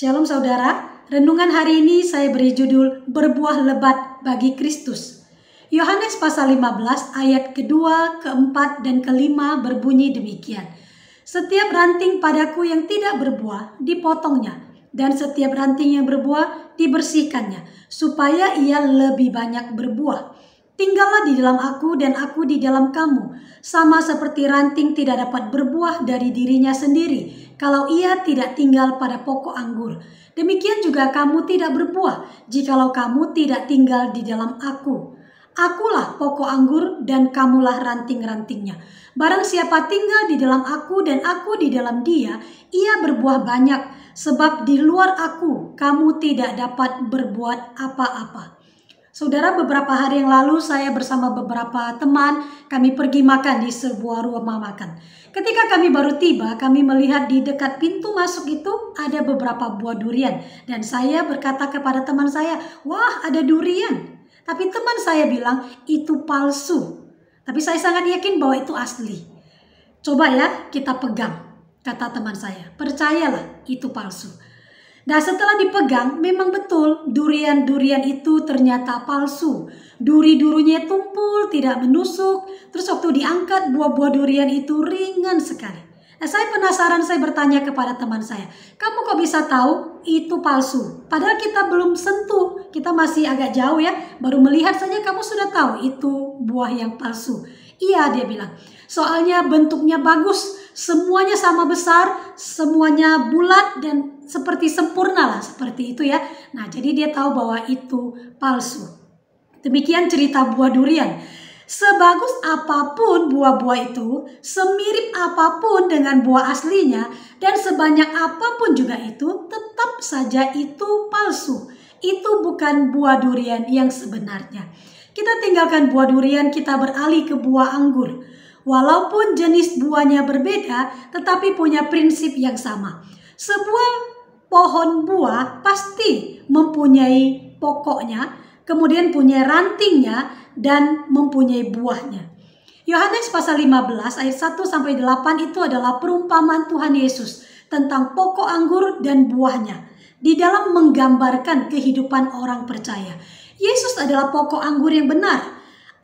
Shalom saudara, renungan hari ini saya beri judul Berbuah Lebat bagi Kristus. Yohanes pasal 15 ayat kedua, keempat, dan kelima berbunyi demikian. Setiap ranting padaku yang tidak berbuah dipotongnya, dan setiap ranting yang berbuah dibersihkannya, supaya ia lebih banyak berbuah. Tinggallah di dalam aku dan aku di dalam kamu, sama seperti ranting tidak dapat berbuah dari dirinya sendiri kalau ia tidak tinggal pada pokok anggur. Demikian juga kamu tidak berbuah jikalau kamu tidak tinggal di dalam aku. Akulah pokok anggur dan kamulah ranting-rantingnya. Barang siapa tinggal di dalam aku dan aku di dalam dia, ia berbuah banyak, sebab di luar aku kamu tidak dapat berbuat apa-apa. Saudara, beberapa hari yang lalu saya bersama beberapa teman, kami pergi makan di sebuah rumah makan. Ketika kami baru tiba, kami melihat di dekat pintu masuk itu ada beberapa buah durian. Dan saya berkata kepada teman saya, wah ada durian. Tapi teman saya bilang itu palsu. Tapi saya sangat yakin bahwa itu asli. Coba ya kita pegang, kata teman saya. Percayalah itu palsu. Nah setelah dipegang memang betul durian-durian itu ternyata palsu. Duri-durunya tumpul, tidak menusuk. Terus waktu diangkat buah-buah durian itu ringan sekali. Nah saya penasaran, saya bertanya kepada teman saya, kamu kok bisa tahu itu palsu? Padahal kita belum sentuh, kita masih agak jauh ya. Baru melihat saja kamu sudah tahu itu buah yang palsu. Iya, dia bilang, soalnya bentuknya bagus, semuanya sama besar, semuanya bulat dan seperti sempurna lah, seperti itu ya. Nah jadi dia tahu bahwa itu palsu. Demikian cerita buah durian. Sebagus apapun buah-buah itu, semirip apapun dengan buah aslinya, dan sebanyak apapun juga itu, tetap saja itu palsu. Itu bukan buah durian yang sebenarnya. Kita tinggalkan buah durian, kita beralih ke buah anggur. Walaupun jenis buahnya berbeda, tetapi punya prinsip yang sama. Sebuah pohon buah pasti mempunyai pokoknya, kemudian punya rantingnya, dan mempunyai buahnya. Yohanes pasal 15 ayat 1-8 itu adalah perumpamaan Tuhan Yesus tentang pokok anggur dan buahnya. Di dalam menggambarkan kehidupan orang percaya. Yesus adalah pokok anggur yang benar.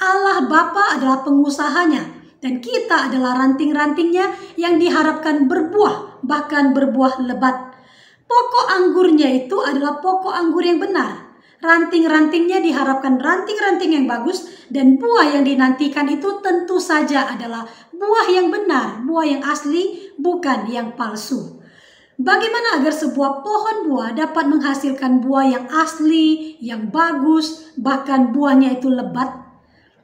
Allah Bapa adalah pengusahanya. Dan kita adalah ranting-rantingnya yang diharapkan berbuah, bahkan berbuah lebat. Pokok anggurnya itu adalah pokok anggur yang benar. Ranting-rantingnya diharapkan ranting-ranting yang bagus, dan buah yang dinantikan itu tentu saja adalah buah yang benar, buah yang asli, bukan yang palsu. Bagaimana agar sebuah pohon buah dapat menghasilkan buah yang asli, yang bagus, bahkan buahnya itu lebat?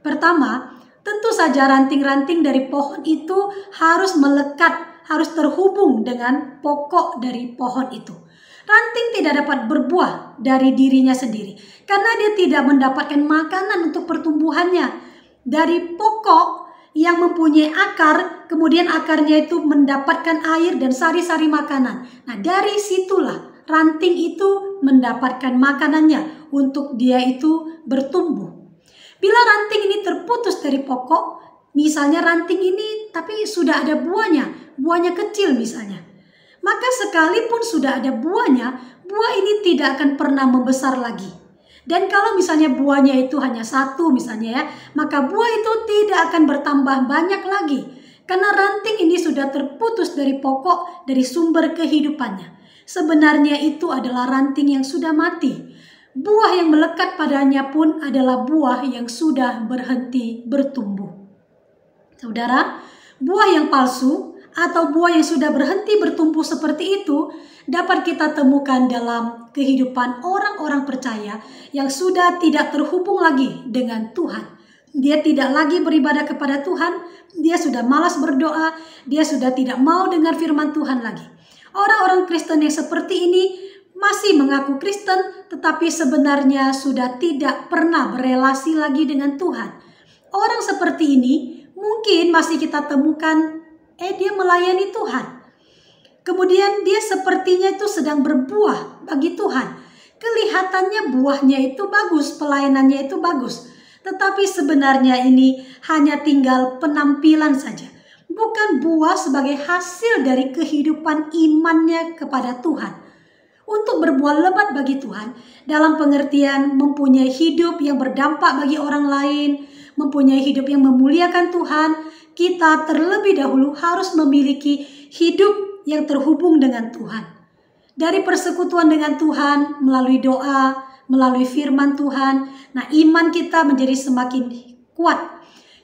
Pertama, tentu saja ranting-ranting dari pohon itu harus melekat, harus terhubung dengan pokok dari pohon itu. Ranting tidak dapat berbuah dari dirinya sendiri karena dia tidak mendapatkan makanan untuk pertumbuhannya dari pokok yang mempunyai akar, kemudian akarnya itu mendapatkan air dan sari-sari makanan. Nah, dari situlah ranting itu mendapatkan makanannya untuk dia itu bertumbuh. Bila ranting ini terputus dari pokok, misalnya ranting ini tapi sudah ada buahnya kecil misalnya, maka sekalipun sudah ada buahnya, buah ini tidak akan pernah membesar lagi. Dan kalau misalnya buahnya itu hanya satu misalnya ya, maka buah itu tidak akan bertambah banyak lagi. Karena ranting ini sudah terputus dari pokok, dari sumber kehidupannya. Sebenarnya itu adalah ranting yang sudah mati. Buah yang melekat padanya pun adalah buah yang sudah berhenti bertumbuh. Saudara, buah yang palsu atau buah yang sudah berhenti bertumbuh seperti itu dapat kita temukan dalam kehidupan orang-orang percaya yang sudah tidak terhubung lagi dengan Tuhan. Dia tidak lagi beribadah kepada Tuhan, dia sudah malas berdoa, dia sudah tidak mau dengar firman Tuhan lagi. Orang-orang Kristen yang seperti ini masih mengaku Kristen, tetapi sebenarnya sudah tidak pernah berelasi lagi dengan Tuhan. Orang seperti ini mungkin masih kita temukan dia melayani Tuhan. Kemudian dia sepertinya itu sedang berbuah bagi Tuhan. Kelihatannya buahnya itu bagus, pelayanannya itu bagus. Tetapi sebenarnya ini hanya tinggal penampilan saja. Bukan buah sebagai hasil dari kehidupan imannya kepada Tuhan. Untuk berbuah lebat bagi Tuhan dalam pengertian mempunyai hidup yang berdampak bagi orang lain, mempunyai hidup yang memuliakan Tuhan, kita terlebih dahulu harus memiliki hidup yang terhubung dengan Tuhan. Dari persekutuan dengan Tuhan, melalui doa, melalui firman Tuhan, nah iman kita menjadi semakin kuat.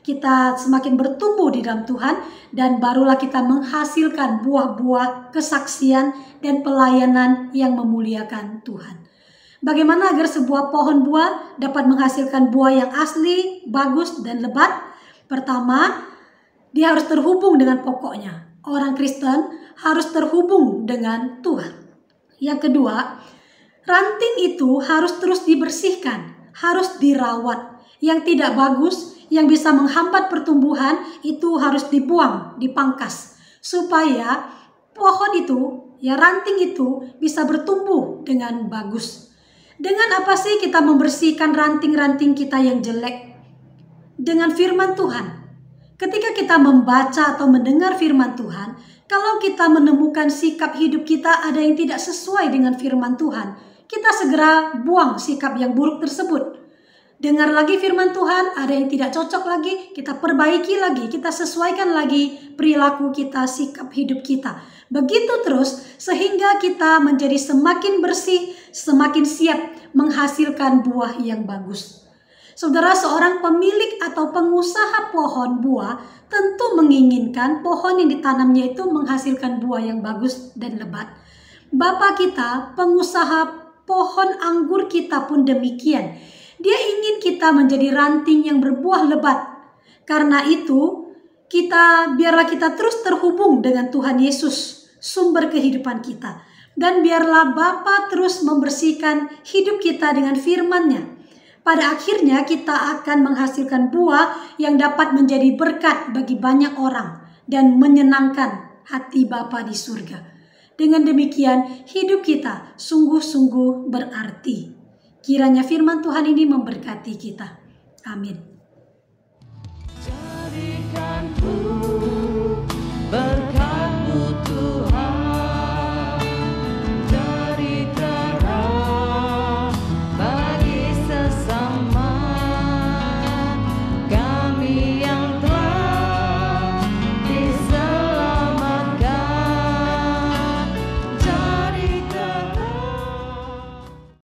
Kita semakin bertumbuh di dalam Tuhan dan barulah kita menghasilkan buah-buah kesaksian dan pelayanan yang memuliakan Tuhan. Bagaimana agar sebuah pohon buah dapat menghasilkan buah yang asli, bagus, dan lebat? Pertama, dia harus terhubung dengan pokoknya. Orang Kristen harus terhubung dengan Tuhan. Yang kedua, ranting itu harus terus dibersihkan, harus dirawat. Yang tidak bagus, yang bisa menghambat pertumbuhan itu harus dibuang, dipangkas. Supaya pohon itu, ya ranting itu bisa bertumbuh dengan bagus. Dengan apa sih kita membersihkan ranting-ranting kita yang jelek? Dengan firman Tuhan. Ketika kita membaca atau mendengar firman Tuhan, kalau kita menemukan sikap hidup kita ada yang tidak sesuai dengan firman Tuhan, kita segera buang sikap yang buruk tersebut. Dengar lagi firman Tuhan, ada yang tidak cocok lagi, kita perbaiki lagi, kita sesuaikan lagi perilaku kita, sikap hidup kita. Begitu terus sehingga kita menjadi semakin bersih, semakin siap menghasilkan buah yang bagus. Saudara, seorang pemilik atau pengusaha pohon buah tentu menginginkan pohon yang ditanamnya itu menghasilkan buah yang bagus dan lebat. Bapa kita, pengusaha pohon anggur kita pun demikian. Dia ingin kita menjadi ranting yang berbuah lebat. Karena itu, biarlah kita terus terhubung dengan Tuhan Yesus, sumber kehidupan kita. Dan biarlah Bapa terus membersihkan hidup kita dengan firman-Nya. Pada akhirnya kita akan menghasilkan buah yang dapat menjadi berkat bagi banyak orang dan menyenangkan hati Bapa di surga. Dengan demikian, hidup kita sungguh-sungguh berarti. Kiranya firman Tuhan ini memberkati kita. Amin. Jadikan